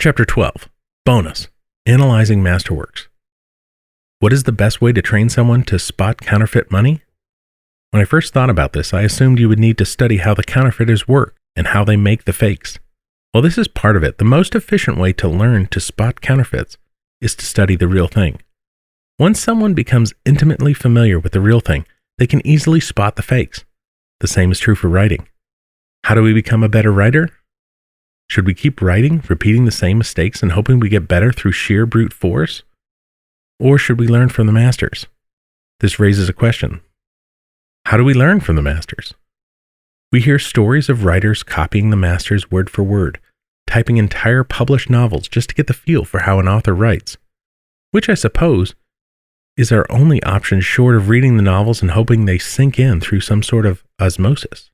Chapter 12. Bonus. Analyzing Masterworks. What is the best way to train someone to spot counterfeit money? When I first thought about this, I assumed you would need to study how the counterfeiters work and how they make the fakes. Well, this is part of it. The most efficient way to learn to spot counterfeits is to study the real thing. Once someone becomes intimately familiar with the real thing, they can easily spot the fakes. The same is true for writing. How do we become a better writer? Should we keep writing, repeating the same mistakes, and hoping we get better through sheer brute force? Or should we learn from the masters? This raises a question. How do we learn from the masters? We hear stories of writers copying the masters word for word, typing entire published novels just to get the feel for how an author writes, which I suppose is our only option short of reading the novels and hoping they sink in through some sort of osmosis.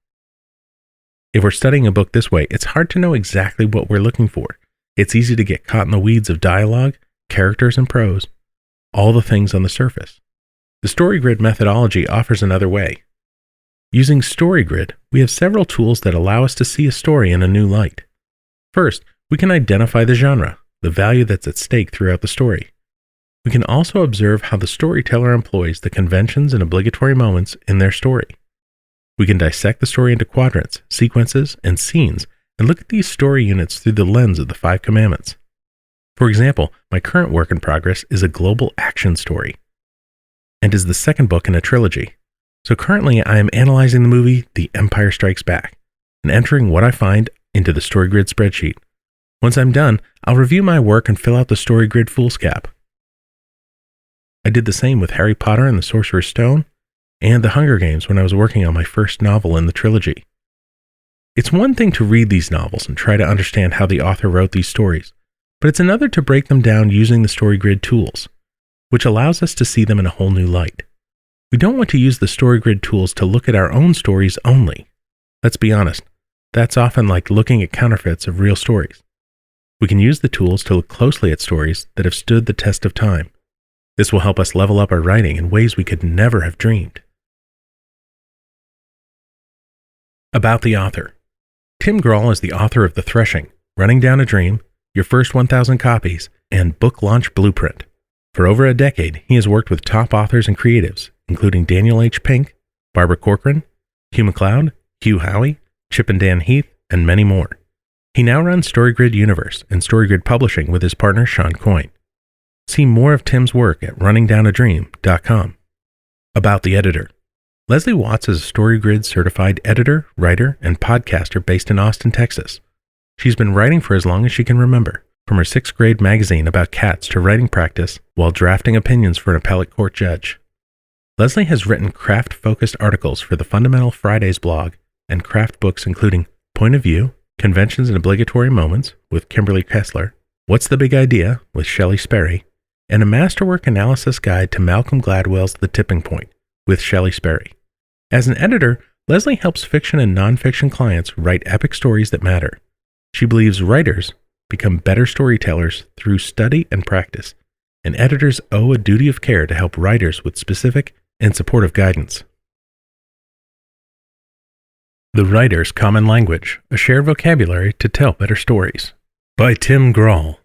If we're studying a book this way, it's hard to know exactly what we're looking for. It's easy to get caught in the weeds of dialogue, characters, and prose, all the things on the surface. The StoryGrid methodology offers another way. Using StoryGrid, we have several tools that allow us to see a story in a new light. First, we can identify the genre, the value that's at stake throughout the story. We can also observe how the storyteller employs the conventions and obligatory moments in their story. We can dissect the story into quadrants, sequences, and scenes, and look at these story units through the lens of the 5 commandments. For example, my current work in progress is a global action story, and is the second book in a trilogy. So currently I am analyzing the movie The Empire Strikes Back, and entering what I find into the StoryGrid spreadsheet. Once I'm done, I'll review my work and fill out the StoryGrid foolscap. I did the same with Harry Potter and the Sorcerer's Stone, and The Hunger Games when I was working on my first novel in the trilogy. It's one thing to read these novels and try to understand how the author wrote these stories, but it's another to break them down using the StoryGrid tools, which allows us to see them in a whole new light. We don't want to use the StoryGrid tools to look at our own stories only. Let's be honest, that's often like looking at counterfeits of real stories. We can use the tools to look closely at stories that have stood the test of time. This will help us level up our writing in ways we could never have dreamed. About the author. Tim Grahl is the author of The Threshing, Running Down a Dream, Your First 1,000 Copies, and Book Launch Blueprint. For over a decade, he has worked with top authors and creatives, including Daniel H. Pink, Barbara Corcoran, Hugh MacLeod, Hugh Howey, Chip and Dan Heath, and many more. He now runs StoryGrid Universe and StoryGrid Publishing with his partner Shawn Coyne. See more of Tim's work at runningdownadream.com. About the editor. Leslie Watts is a StoryGrid certified editor, writer, and podcaster based in Austin, Texas. She's been writing for as long as she can remember, from her 6th grade magazine about cats to writing practice while drafting opinions for an appellate court judge. Leslie has written craft-focused articles for the Fundamental Fridays blog and craft books including Point of View, Conventions and Obligatory Moments with Kimberly Kessler, What's the Big Idea with Shelley Sperry, and a masterwork analysis guide to Malcolm Gladwell's The Tipping Point with Shelley Sperry. As an editor, Leslie helps fiction and nonfiction clients write epic stories that matter. She believes writers become better storytellers through study and practice, and editors owe a duty of care to help writers with specific and supportive guidance. The Writer's Common Language, a shared vocabulary to tell better stories. By Tim Grahl.